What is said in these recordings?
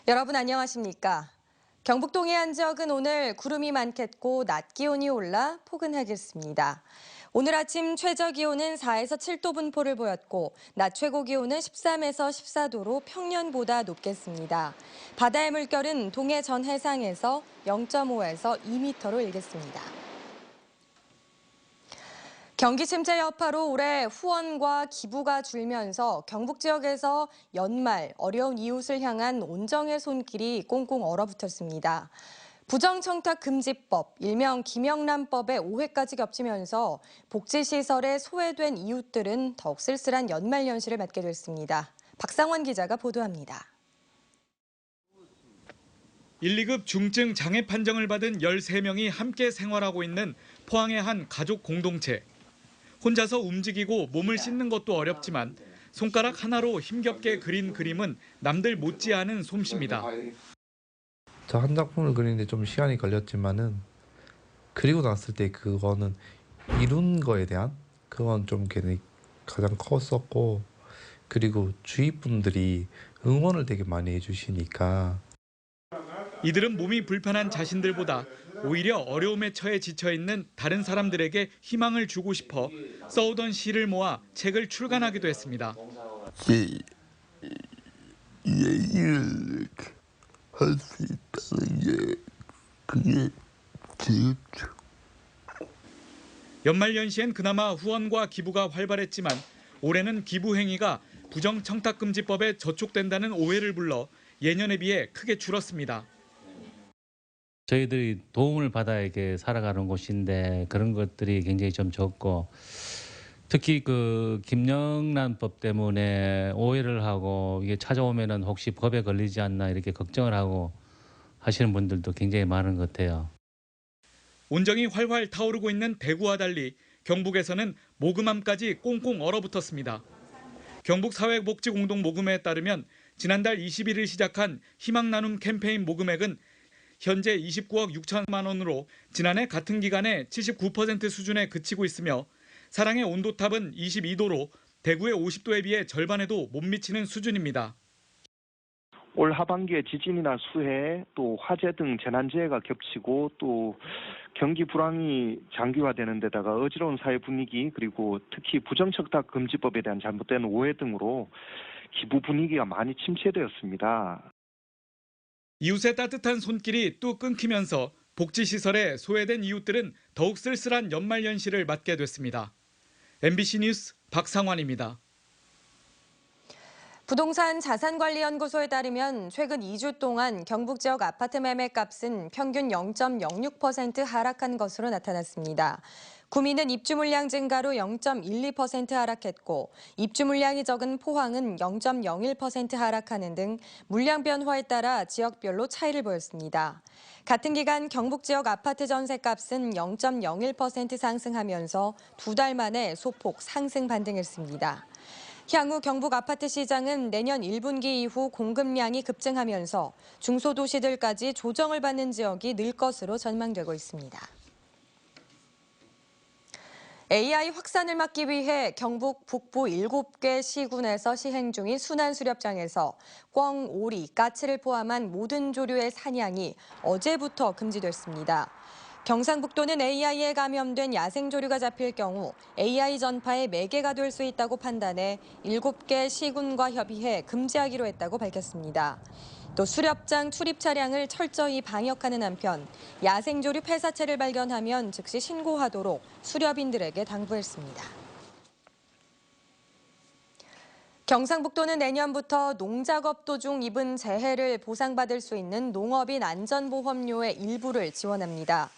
여러분 안녕하십니까? 경북 동해안 지역은 오늘 구름이 많겠고 낮 기온이 올라 포근하겠습니다. 오늘 아침 최저 기온은 4에서 7도 분포를 보였고 낮 최고 기온은 13에서 14도로 평년보다 높겠습니다. 바다의 물결은 동해 전 해상에서 0.5에서 2m로 일겠습니다. 경기 침체 여파로 올해 후원과 기부가 줄면서 경북 지역에서 연말 어려운 이웃을 향한 온정의 손길이 꽁꽁 얼어붙었습니다. 부정청탁금지법, 일명 김영란법의 오해까지 겹치면서 복지시설에 소외된 이웃들은 더욱 쓸쓸한 연말연시를 맞게 됐습니다. 박상원 기자가 보도합니다. 1, 2급 중증 장애 판정을 받은 13명이 함께 생활하고 있는 포항의 한 가족 공동체. 혼자서 움직이고 몸을 씻는 것도 어렵지만 손가락 하나로 힘겹게 그린 그림은 남들 못지않은 솜씨입니다. 저 한 작품을 그리는데 좀 시간이 걸렸지만은 그리고 났을 때 그거는 이룬 거에 대한 그건 좀 가장 컸었고, 그리고 주위 분들이 응원을 되게 많이 해주시니까. 이들은 몸이 불편한 자신들보다 오히려 어려움에 처해 지쳐있는 다른 사람들에게 희망을 주고 싶어 써오던 시를 모아 책을 출간하기도 했습니다. 얘기를 할 수 있다는 게 그게 지겹죠. 연말연시엔 그나마 후원과 기부가 활발했지만 올해는 기부 행위가 부정청탁금지법에 저촉된다는 오해를 불러 예년에 비해 크게 줄었습니다. 저희들이 도움을 받아야 이렇게 살아가는 곳인데 그런 것들이 굉장히 좀 적고, 특히 그 김영란법 때문에 오해를 하고 이게 찾아오면은 혹시 법에 걸리지 않나 이렇게 걱정을 하고 하시는 분들도 굉장히 많은 것 같아요. 온정이 활활 타오르고 있는 대구와 달리 경북에서는 모금함까지 꽁꽁 얼어붙었습니다. 경북사회복지공동모금회에 따르면 지난달 20일을 시작한 희망나눔 캠페인 모금액은 현재 29억 6천만 원으로 지난해 같은 기간에 79% 수준에 그치고 있으며 사랑의 온도탑은 22도로 대구의 50도에 비해 절반에도 못 미치는 수준입니다. 올 하반기에 지진이나 수해, 또 화재 등 재난재해가 겹치고 또 경기 불황이 장기화되는 데다가 어지러운 사회 분위기, 그리고 특히 부정청탁금지법에 대한 잘못된 오해 등으로 기부 분위기가 많이 침체되었습니다. 이웃의 따뜻한 손길이 뚝 끊기면서 복지시설에 소외된 이웃들은 더욱 쓸쓸한 연말연시를 맞게 됐습니다. MBC 뉴스 박상환입니다. 부동산 자산관리연구소에 따르면 최근 2주 동안 경북 지역 아파트 매매값은 평균 0.06% 하락한 것으로 나타났습니다. 구미는 입주 물량 증가로 0.12% 하락했고 입주 물량이 적은 포항은 0.01% 하락하는 등 물량 변화에 따라 지역별로 차이를 보였습니다. 같은 기간 경북 지역 아파트 전세값은 0.01% 상승하면서 2달 만에 소폭 상승 반등했습니다. 향후 경북 아파트 시장은 내년 1분기 이후 공급량이 급증하면서 중소도시들까지 조정을 받는 지역이 늘 것으로 전망되고 있습니다. AI 확산을 막기 위해 경북 북부 7개 시군에서 시행 중인 순환수렵장에서 꿩, 오리, 까치를 포함한 모든 조류의 사냥이 어제부터 금지됐습니다. 경상북도는 AI에 감염된 야생조류가 잡힐 경우 AI 전파의 매개가 될 수 있다고 판단해 7개 시군과 협의해 금지하기로 했다고 밝혔습니다. 또 수렵장 출입 차량을 철저히 방역하는 한편 야생조류 폐사체를 발견하면 즉시 신고하도록 수렵인들에게 당부했습니다. 경상북도는 내년부터 농작업 도중 입은 재해를 보상받을 수 있는 농업인 안전보험료의 일부를 지원합니다.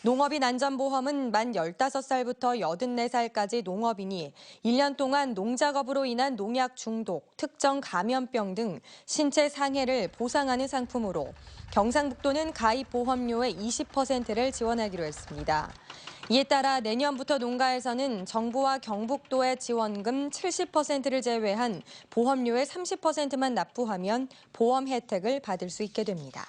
농업인 안전보험은 만 15살부터 84살까지 농업인이 1년 동안 농작업으로 인한 농약 중독, 특정 감염병 등 신체 상해를 보상하는 상품으로 경상북도는 가입 보험료의 20%를 지원하기로 했습니다. 이에 따라 내년부터 농가에서는 정부와 경북도의 지원금 70%를 제외한 보험료의 30%만 납부하면 보험 혜택을 받을 수 있게 됩니다.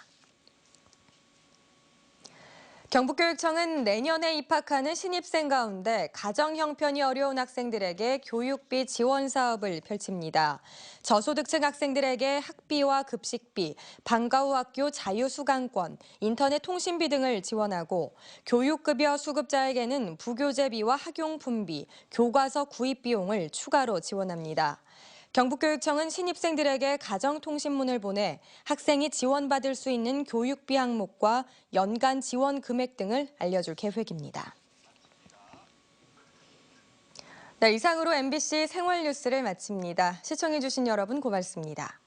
경북교육청은 내년에 입학하는 신입생 가운데 가정 형편이 어려운 학생들에게 교육비 지원 사업을 펼칩니다. 저소득층 학생들에게 학비와 급식비, 방과 후 학교 자유수강권, 인터넷 통신비 등을 지원하고 교육급여 수급자에게는 부교재비와 학용품비, 교과서 구입 비용을 추가로 지원합니다. 경북교육청은 신입생들에게 가정통신문을 보내 학생이 지원받을 수 있는 교육비 항목과 연간 지원 금액 등을 알려줄 계획입니다. 네, 이상으로 MBC 생활뉴스를 마칩니다. 시청해주신 여러분 고맙습니다.